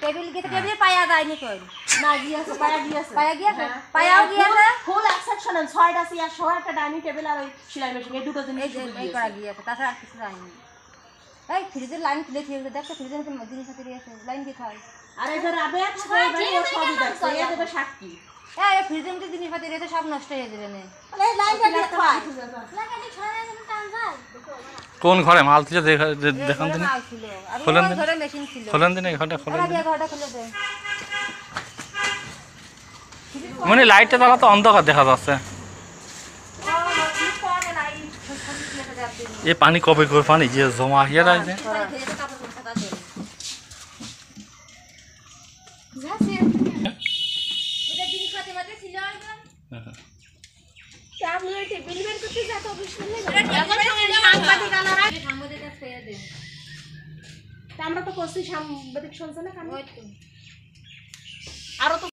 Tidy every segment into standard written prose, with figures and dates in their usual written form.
table গিয়ে টেবিলে পায়া যায়নি কই না গিয়েছে পায়া গিয়েছে পায়াও গিয়েছে ফুল এক্সেপশন 6টা চেয়ার সহ একটা ডাইনিং টেবিল আর ওই সেলাই মেশিন এই দুটো জিনিস এই করা গিয়েছে তাছাড়া আর কিছু যায়নি এই ফ্রিজের লাইন খুলে দিয়ে দেখো ফ্রিজের জিনিস সাথে আছে লাইন কি খায় আর এই যে রাবেয়া ছয় ভাই ও সবই দেখছে এই দেবে সাক্ষী এই ফ্রিজের মধ্যে জিনিস পাতি রেখে সব নষ্ট হয়ে যাবে না এই লাইনটা দিয়ে খায় লাগানি ছড়া যেন টান যায় কোন ঘরে মাল থেকে দেখান দিন খোলেন দিন ঘরে মেশিন ছিল খোলেন দিন এই ঘরটা খোলেন দিন ঘরটা খুলে দে মানে লাইটটা জ্বালা তো অন্ধকার দেখা যাচ্ছে ये पानी कবে করে পানি যে জমা হিয়া রাখছে এটা জিনিস পাতি মাঝে ছিল একদম আপনি ওই টেবিল বের করতে যাতে অবশ্যই সাংবাদিকটা ফেলে দে আমরা তো করছি সাংবাদিক শুনছে না কেন ওই তো আরো তো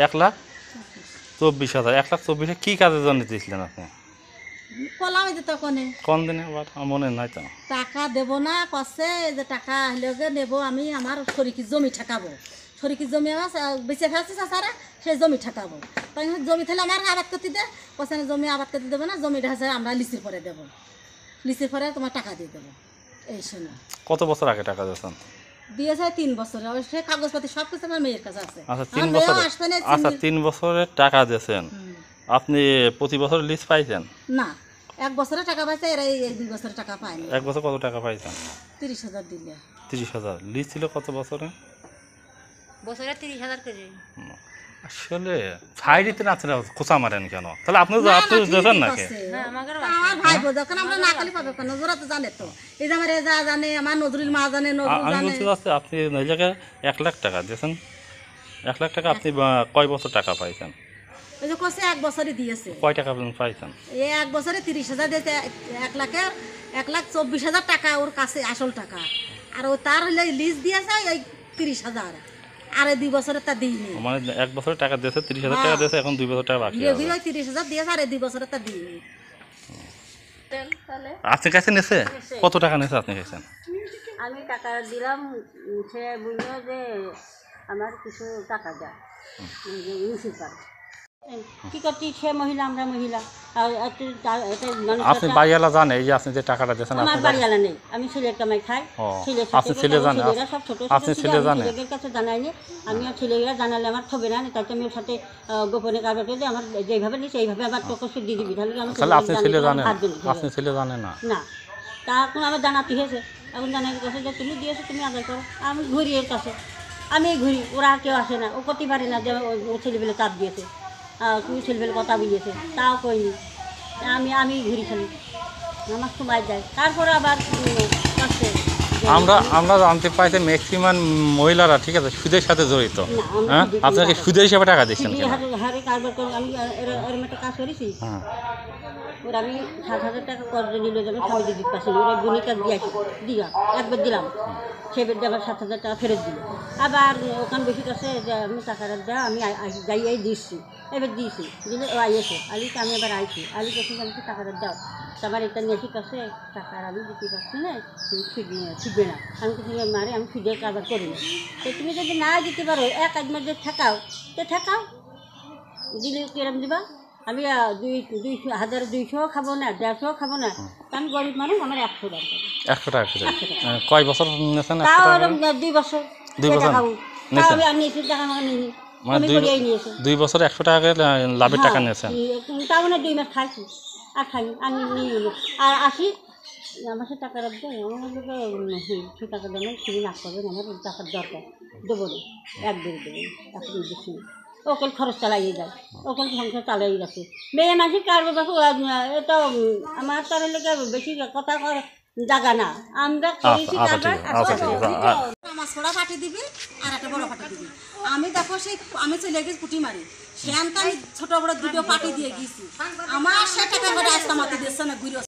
1,24,000 1,24,000 কি কাজের জন্য দিয়েছিলেন আপনি কলাম যে তখনে কোন দিনে আবার মনে নাই তো টাকা দেব না কষে যে টাকা হলে নেব আমি আমার শরিকি জমি ঠেকাবো শরিকি জমি আমার বেঁচে ফেলছি চাষারা সেই জমি ঠেকাবো তাই জমি থাকলে আমার আবাদ করতে দে কষে জমি আবাদ করতে দেবো না জমিটা হচ্ছে আমরা লিচির পরে দেবো লিচির পরে তোমার টাকা দিয়ে দেবো এই সময় কত বছর আগে টাকা দিয়েছেন দিয়েছে 3 বছর সেই কাগজপাতি সব কিছু আমার মেয়ের কাছে আছে আচ্ছা 3 বছর আচ্ছা 3 বছরের টাকা দিয়েছেন আপনি প্রতি বছর লিজ পাইছেন না 1 বছরে টাকা পাইছে এরা এই 2 বছরে টাকা পায়নি 1 বছর কত টাকা পাইছেন 30,000 দিলে 30,000 লিজ ছিল কত বছরে বছরে 30,000 করে আসলে সাইডেতে না ছিল খোঁচা মারেন কেন তাহলে আপনি দেখেন নাকি না আমাদের আমার ভাই যখন আমরা না খালি পাবে কেন ওরা তো জানে তো এই যে আমার এজা জানে আমার নজরুল মা জানে নজরুল আমি জানে বলতে চাচ্ছি আপনি এই জায়গায় 1 লাখ টাকা দিয়েছেন 1 লাখ টাকা আপনি কয় বছর টাকা পাইছেন ওই যে কষে 1 বছরই দিয়েছে কয় টাকা পাইছেন এই 1 বছরে 30,000 দিয়েছে 1,24,000 টাকা ওর কাছে আসল টাকা আর ও তার হলে লিজ দিয়েছে এই 30,000 আর 2 বছরে তা দিইনি মানে 1 বছরে টাকা দিয়েছে 30,000 টাকা দিয়েছে এখন 2 বছর টাকা বাকি আছে 30,000 দিয়েছে আর 2 বছরে তা দিইনি তাহলে আপনি কাছে নেছে কত টাকা নেছে আপনি কাছেন আমি টাকা দিলাম সে বললো যে আমার কিছু টাকা দেয় মিউনিসিপাল কী করছি সে মহিলা আমরা মহিলা আর আপনি বাড়িওয়ালা জানে এই যে আপনি যে টাকাটা দিয়েছেন আমার বাড়িওয়ালা নেই আমি ছেলের কামাই খাই আপনি ছেলে জানে সব ছোটো আপনি ছেলে জানে ছেলেদের কাছে জানাইনি আমি আর ছেলেরা জানালে আমার থবে না তাই আমি ওর সাথে গোপনে কারবার করে আমার যেভাবে নিচ্ছে এইভাবে আমার তোকে সে দিয়ে দিবি তাহলে আমি আপনি ছেলে জানেন আপনি ছেলে জানেন না না তা এখন আমার জানাতে হয়েছে এখন জানাই কাছে যে তুমি দিয়েছো তুমি আদায় করো আমি ঘুরি এর কাছে আমি ঘুরি ওরা কেউ আসে না ও করতে পারে না যে ও ছেলেবেলে চাপ দিয়েছে তুমি ছেলেবেলে কথা বলিয়েছে তাও কইনি আমি ঘুরি খালি আমার সময় যায় তারপরে আবার আমরা জানতে পাই যে ম্যাক্সিমাম মহিলারা ঠিক আছে সুদের সাথে জড়িত হ্যাঁ আপনাকে সুদের হিসাবে টাকা দিচ্ছেন হারে কারবার করে আমি এরম একটা কাজ করেছি ওর আমি 7,000 টাকা কর্জ নিল যেমন স্বামী দিদির পাশে ওরা গুণিকা দিয়েছি একবার দিলাম সেবার আবার 7,000 টাকা ফেরত দিল আবার ওখান বেশি কাছে যে আমি টাকাটা দেওয়া আমি যাই দিচ্ছি এবার দিয়েছি দিলে ও আইয়েছে আলিকে আমি এবার আইছি আলি কাছে আমি টাকাটা দাও তারপর এটা নিয়ে ঠিক আছে টাকার আমি দিতে পারছি না তুমি ফিরবে না আমি তো তুমি মারে আমি ফিরে কারবার করি না তো তুমি যদি না দিতে পারো 1 মাস যদি ঠেকাও তো ঠেকাও দিলে কিরম দিবা আমি 2,200 খাবো না 150 খাবো না আমি গরিব মানুষ আমার 100 টাকা 100 টাকা কয় বছর নিয়েছেন তাও 2 বছর 2 বছর তাও আমি নিয়েছি টাকা আমার নিয়ে মানে 2 বছর 100 টাকা লাভের টাকা নিয়েছেন তাও না 2 মাস খাইছি আর খাইনি আমি নিয়ে গেলো আর আসি আমার সে টাকা রাখবে আমার লোকে সে টাকা দেবেন ফিরে না করবেন আমার টাকার দরকার দেবো না 1-1.5 দেবেন এখন বেশি ওকেল খরচ চালাইয়ে যায় ওকেল সংসার চালাই গেছে মেয়ে মানুষের কারবার এটা আমার তার লোকে বেশি কথা জায়গা না আমরা করেছি আমার ছোড়া পাঠি দিবি আর একটা বড় পাঠি দিবি আমি দেখো সেই আমি চলে গেছি পুঁটি মারি সেখানটা আমি ছোট বড় 2টো পাঠি দিয়ে গেছি আমার সে টাকা আজকে মাতি দিচ্ছে না ঘুরে